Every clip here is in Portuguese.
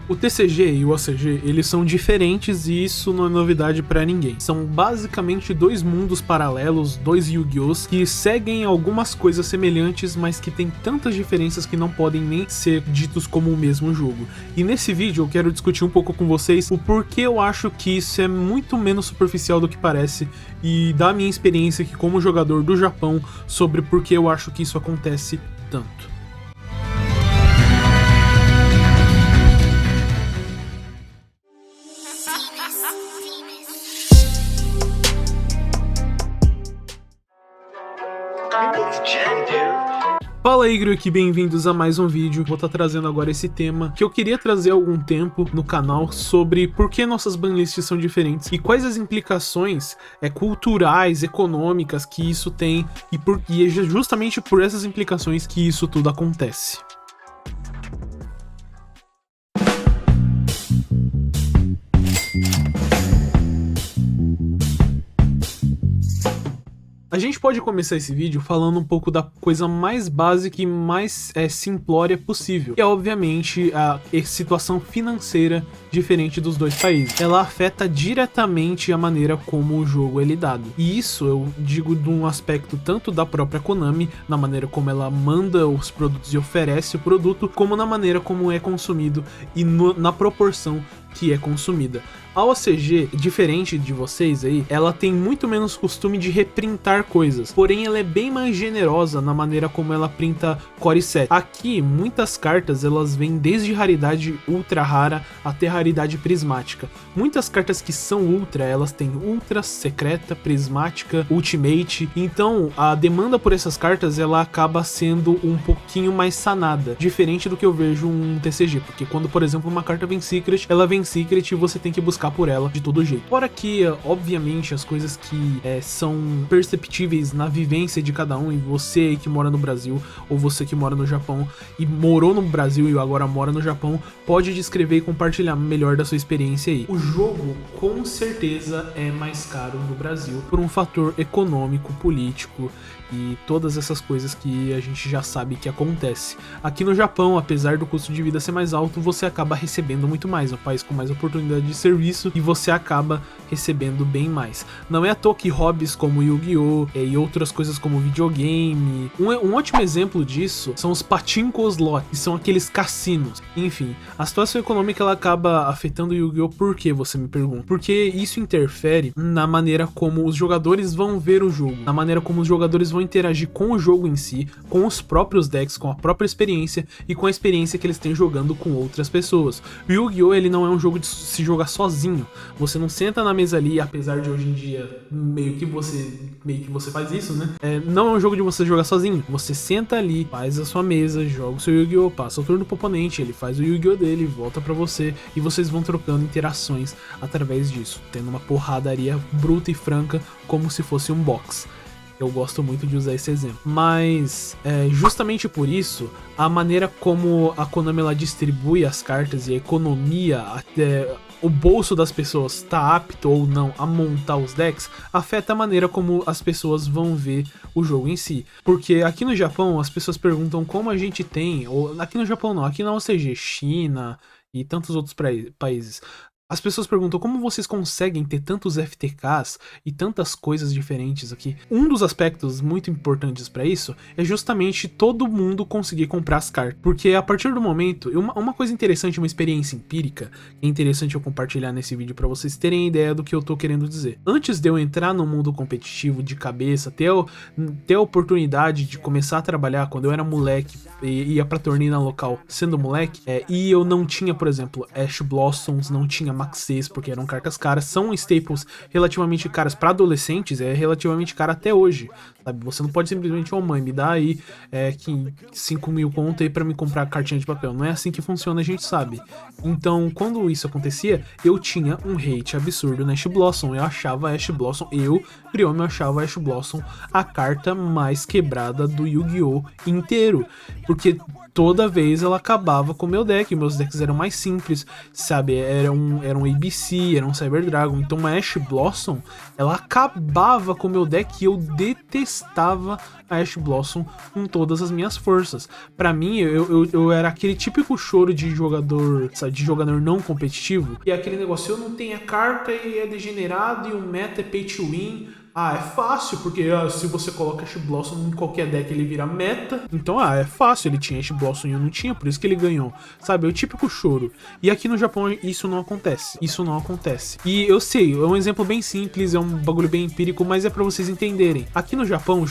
O TCG e o OCG, eles são diferentes e isso não é novidade pra ninguém. São basicamente dois mundos paralelos, dois Yu-Gi-Ohs, que seguem algumas coisas semelhantes, mas que tem tantas diferenças que não podem nem ser ditos como o mesmo jogo. E nesse vídeo eu quero discutir um pouco com vocês o porquê eu acho que isso é muito menos superficial do que parece e da minha experiência aqui como jogador do Japão sobre por que eu acho que isso acontece tanto. Fala aí, Igor, bem-vindos a mais um vídeo. Vou estar trazendo agora esse tema que eu queria trazer há algum tempo no canal sobre por que nossas banlists são diferentes e quais as implicações culturais, econômicas que isso tem e é justamente por essas implicações que isso tudo acontece. A gente pode começar esse vídeo falando um pouco da coisa mais básica e mais simplória possível, que é obviamente a situação financeira diferente dos dois países. Ela afeta diretamente a maneira como o jogo é lidado. E isso eu digo de um aspecto tanto da própria Konami, na maneira como ela manda os produtos e oferece o produto, como na maneira como é consumido e na proporção que é consumida. A OCG, diferente de vocês aí, ela tem muito menos costume de reprintar coisas, porém ela é bem mais generosa na maneira como ela printa core set. Aqui, muitas cartas elas vêm desde raridade ultra rara até raridade prismática. Muitas cartas que são ultra, elas têm ultra, secreta, prismática, ultimate, então a demanda por essas cartas ela acaba sendo um pouquinho mais sanada, diferente do que eu vejo um TCG, porque quando, por exemplo, uma carta vem secret, ela vem secret e você tem que buscar por ela de todo jeito. Fora que, obviamente, as coisas que são perceptíveis na vivência de cada um, e você aí que mora no Brasil, ou você que mora no Japão, e morou no Brasil e agora mora no Japão, pode descrever e compartilhar melhor da sua experiência aí. O jogo, com certeza, é mais caro no Brasil, por um fator econômico, político, e todas essas coisas que a gente já sabe que acontece. Aqui no Japão, apesar do custo de vida ser mais alto, você acaba recebendo muito mais, é um país com mais oportunidade de serviço e você acaba recebendo bem mais. Não é à toa que hobbies como Yu-Gi-Oh! E outras coisas como videogame, um ótimo exemplo disso são os pachinko slot, que são aqueles cassinos. Enfim, a situação econômica ela acaba afetando o Yu-Gi-Oh! Por que, você me pergunta? Porque isso interfere na maneira como os jogadores vão ver o jogo, na maneira como os jogadores vão interagir com o jogo em si, com os próprios decks, com a própria experiência e com a experiência que eles têm jogando com outras pessoas. O Yu-Gi-Oh! Ele não é um jogo de se jogar sozinho. Você não senta na mesa ali, apesar de hoje em dia meio que você faz isso, né? Não é um jogo de você jogar sozinho. Você senta ali, faz a sua mesa, joga o seu Yu-Gi-Oh! Passa o turno pro oponente, ele faz o Yu-Gi-Oh! Dele, volta pra você e vocês vão trocando interações através disso, tendo uma porradaria bruta e franca como se fosse um box. Eu gosto muito de usar esse exemplo. Mas, justamente por isso, a maneira como a Konami ela distribui as cartas e a economia, o bolso das pessoas está apto ou não a montar os decks, afeta a maneira como as pessoas vão ver o jogo em si. Porque aqui no Japão, as pessoas perguntam como a gente tem, ou aqui no Japão não, aqui na OCG, China e tantos outros países. As pessoas perguntam como vocês conseguem ter tantos FTKs e tantas coisas diferentes aqui. Um dos aspectos muito importantes para isso é justamente todo mundo conseguir comprar as cartas. Porque a partir do momento, uma coisa interessante, uma experiência empírica, é interessante eu compartilhar nesse vídeo para vocês terem ideia do que eu tô querendo dizer. Antes de eu entrar no mundo competitivo de cabeça, ter a oportunidade de começar a trabalhar quando eu era moleque e ia pra torneio na local sendo moleque, e eu não tinha, por exemplo, Ash Blossoms, não tinha Max 6, porque eram cartas caras, são staples relativamente caras para adolescentes, é relativamente caro até hoje, sabe? Você não pode simplesmente, mãe, me dá aí 5 mil conto aí pra me comprar cartinha de papel, não é assim que funciona, a gente sabe. Então, quando isso acontecia, eu tinha um hate absurdo na Ash Blossom, eu achava Ash Blossom, Priomi, eu achava Ash Blossom a carta mais quebrada do Yu-Gi-Oh! Inteiro, porque toda vez ela acabava com o meu deck, meus decks eram mais simples, sabe, era um ABC, era um Cyber Dragon. Então uma Ash Blossom, ela acabava com o meu deck e eu detestava a Ash Blossom com todas as minhas forças. Pra mim, eu era aquele típico choro de jogador, sabe, de jogador não competitivo. E aquele negócio, eu não tenho a carta e é degenerado e o meta é pay to win. É fácil, porque se você coloca Ash Blossom em qualquer deck ele vira meta. Então, é fácil, ele tinha Ash Blossom e eu não tinha, por isso que ele ganhou. Sabe, é o típico choro. E aqui no Japão isso não acontece. Isso não acontece. E eu sei, é um exemplo bem simples, é um bagulho bem empírico, mas é pra vocês entenderem. Aqui no Japão,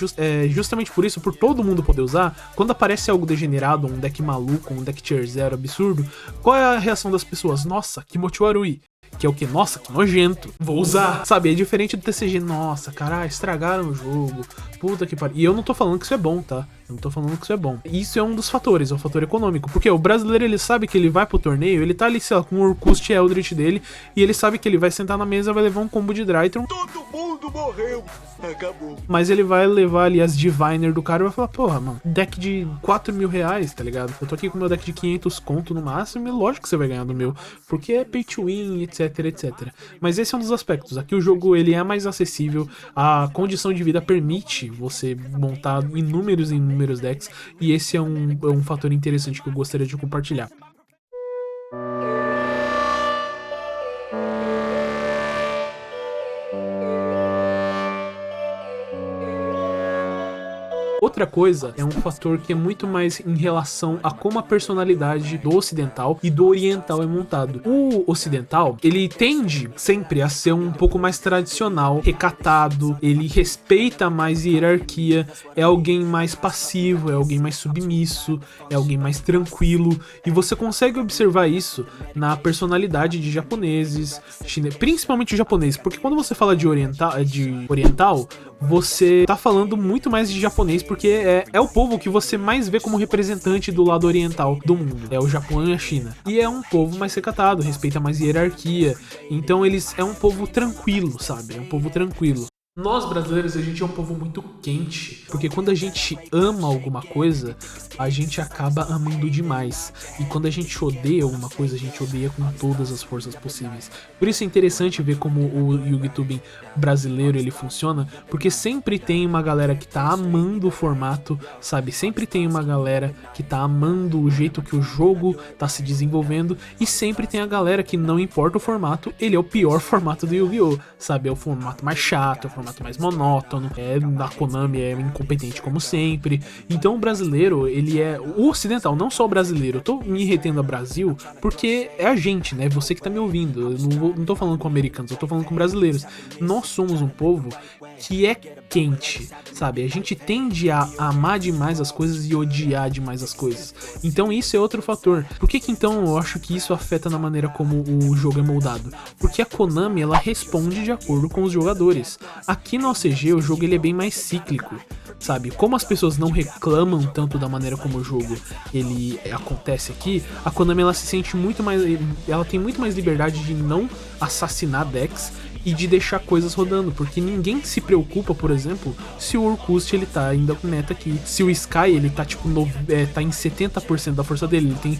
justamente por isso, por todo mundo poder usar, quando aparece algo degenerado, um deck maluco, um deck tier 0 absurdo, qual é a reação das pessoas? Nossa, que Motiwarui. Que é o que? Nossa, que nojento. Vou usar. Sabe, é diferente do TCG. Nossa, caralho, estragaram o jogo. Puta que pariu. E eu não tô falando que isso é bom, tá? Eu não tô falando que isso é bom. Isso é um dos fatores, é o fator econômico. Porque o brasileiro, ele sabe que ele vai pro torneio, ele tá ali, sei lá, com o Urkust e Eldritch dele, e ele sabe que ele vai sentar na mesa, vai levar um combo de Drytron. Todo mundo morreu. Acabou. Mas ele vai levar ali as Diviner do cara e vai falar, porra, mano, deck de 4 mil reais, tá ligado? Eu tô aqui com o meu deck de 500 conto no máximo, e lógico que você vai ganhar do meu, porque é pay to win, etc, etc. Mas esse é um dos aspectos. Aqui o jogo, ele é mais acessível, a condição de vida permite você montar inúmeros decks, e esse é um fator interessante que eu gostaria de compartilhar. Outra coisa é um fator que é muito mais em relação a como a personalidade do ocidental e do oriental é montado. O ocidental, ele tende sempre a ser um pouco mais tradicional, recatado, ele respeita mais hierarquia, é alguém mais passivo, é alguém mais submisso, é alguém mais tranquilo, e você consegue observar isso na personalidade de japoneses, principalmente japoneses, porque quando você fala de oriental, você tá falando muito mais de japonês, porque é o povo que você mais vê como representante do lado oriental do mundo. É o Japão e a China. E é um povo mais recatado, respeita mais hierarquia. Então é um povo tranquilo, sabe? É um povo tranquilo. Nós brasileiros, a gente é um povo muito quente, porque quando a gente ama alguma coisa, a gente acaba amando demais. E quando a gente odeia alguma coisa, a gente odeia com todas as forças possíveis. Por isso é interessante ver como o YugiTubing brasileiro ele funciona, porque sempre tem uma galera que tá amando o formato, sabe? Sempre tem uma galera que tá amando o jeito que o jogo tá se desenvolvendo, e sempre tem a galera que não importa o formato, ele é o pior formato do Yu-Gi-Oh!, sabe? É o formato mais chato, é o formato mais monótono, a Konami é incompetente como sempre. Então o brasileiro, ele é o ocidental, não só o brasileiro. Eu tô me retendo a Brasil porque é a gente, né? Você que tá me ouvindo. Eu não tô falando com americanos, eu tô falando com brasileiros. Nós somos um povo que é quente, sabe? A gente tende a amar demais as coisas e odiar demais as coisas. Então isso é outro fator. Por que então eu acho que isso afeta na maneira como o jogo é moldado? Porque a Konami, ela responde de acordo com os jogadores. Aqui no OCG, o jogo ele é bem mais cíclico, sabe? Como as pessoas não reclamam tanto da maneira como o jogo ele acontece aqui, a Konami ela se sente muito mais, ela tem muito mais liberdade de não assassinar decks e de deixar coisas rodando, porque ninguém se preocupa, por exemplo, se o Urkust ele tá ainda com meta aqui, se o Sky ele tá tipo tá em 70% da força dele, ele tem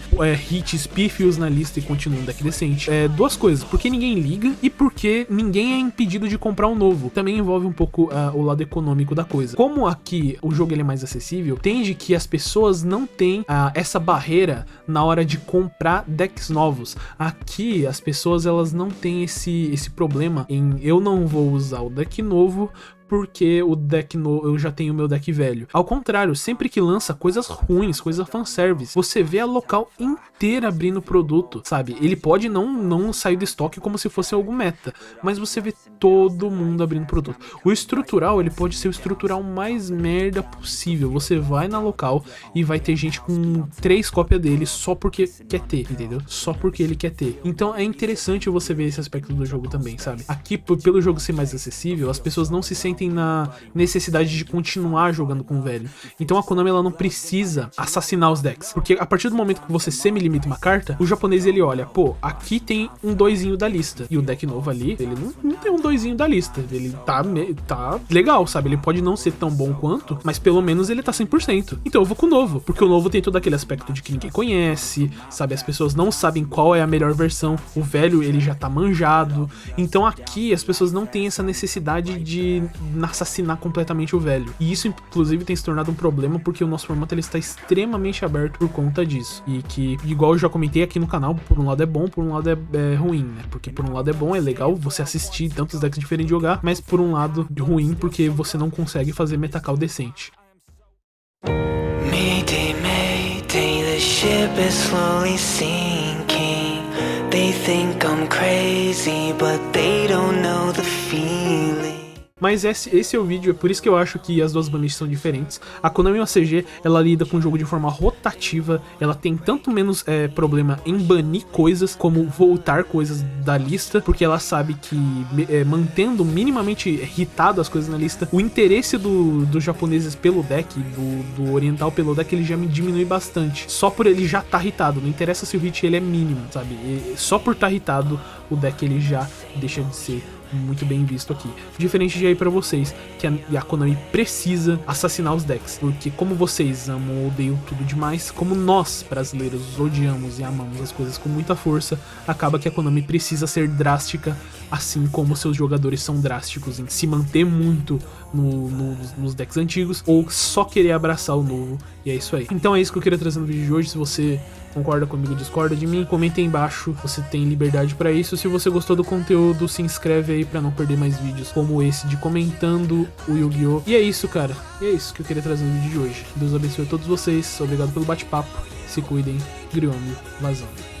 hits pífios na lista e continua um deck decente. Duas coisas, porque ninguém liga e porque ninguém é impedido de comprar um novo. Também envolve um pouco o lado econômico da coisa. Como aqui o jogo ele é mais acessível, tende que as pessoas não têm essa barreira na hora de comprar decks novos. Aqui as pessoas elas não têm esse problema em eu não vou usar o deck novo porque o deck novo, eu já tenho o meu deck velho. Ao contrário, sempre que lança coisas ruins, coisa fanservice, você vê a local inteira abrindo produto, sabe? Ele pode não sair do estoque como se fosse algum meta, mas você vê todo mundo abrindo produto. O estrutural, ele pode ser o estrutural mais merda possível. Você vai na local e vai ter gente com 3 cópias dele só porque quer ter, entendeu? Só porque ele quer ter. Então é interessante você ver esse aspecto do jogo também, sabe? Aqui, pelo jogo ser mais acessível, as pessoas não se sentem sentem na necessidade de continuar jogando com o velho. Então a Konami, ela não precisa assassinar os decks, porque a partir do momento que você semi-limita uma carta, o japonês, ele olha, pô, aqui tem um 2zinho da lista, e o deck novo ali, ele não tem um 2zinho da lista, ele tá legal, sabe? Ele pode não ser tão bom quanto, mas pelo menos ele tá 100%. Então eu vou com o novo, porque o novo tem todo aquele aspecto de que ninguém conhece, sabe? As pessoas não sabem qual é a melhor versão, o velho, ele já tá manjado. Então aqui as pessoas não têm essa necessidade de assassinar completamente o velho. E isso, inclusive, tem se tornado um problema, porque o nosso formato, ele está extremamente aberto por conta disso. E que, igual eu já comentei aqui no canal, por um lado é bom, por um lado é ruim, né? Porque por um lado é bom, é legal você assistir tantos decks diferentes de jogar, mas por um lado ruim, porque você não consegue fazer metacall decente. Mayday, mayday, the ship is slowly sinking. They think I'm crazy, but they don't know the feeling. Mas esse é o vídeo, é por isso que eu acho que as duas banish são diferentes. A Konami OCG, ela lida com o jogo de forma rotativa, ela tem tanto menos problema em banir coisas, como voltar coisas da lista, porque ela sabe que mantendo minimamente irritado as coisas na lista, o interesse dos japoneses pelo deck, do oriental pelo deck, ele já me diminui bastante. Só por ele já tá irritado, não interessa se o hit ele é mínimo, sabe? E só por estar irritado, o deck ele já deixa de ser muito bem visto aqui. Diferente de aí pra vocês, que a Konami precisa assassinar os decks, porque como vocês amam ou odeiam tudo demais, como nós, brasileiros, odiamos e amamos as coisas com muita força, acaba que a Konami precisa ser drástica, assim como seus jogadores são drásticos em se manter muito nos decks antigos, ou só querer abraçar o novo, e é isso aí. Então é isso que eu queria trazer no vídeo de hoje. Se você concorda comigo, discorda de mim, comenta aí embaixo, você tem liberdade pra isso. Se você gostou do conteúdo, se inscreve aí pra não perder mais vídeos como esse de comentando o Yu-Gi-Oh! E é isso, cara, e é isso que eu queria trazer no vídeo de hoje. Deus abençoe a todos vocês, obrigado pelo bate-papo, se cuidem, Griômio vazando.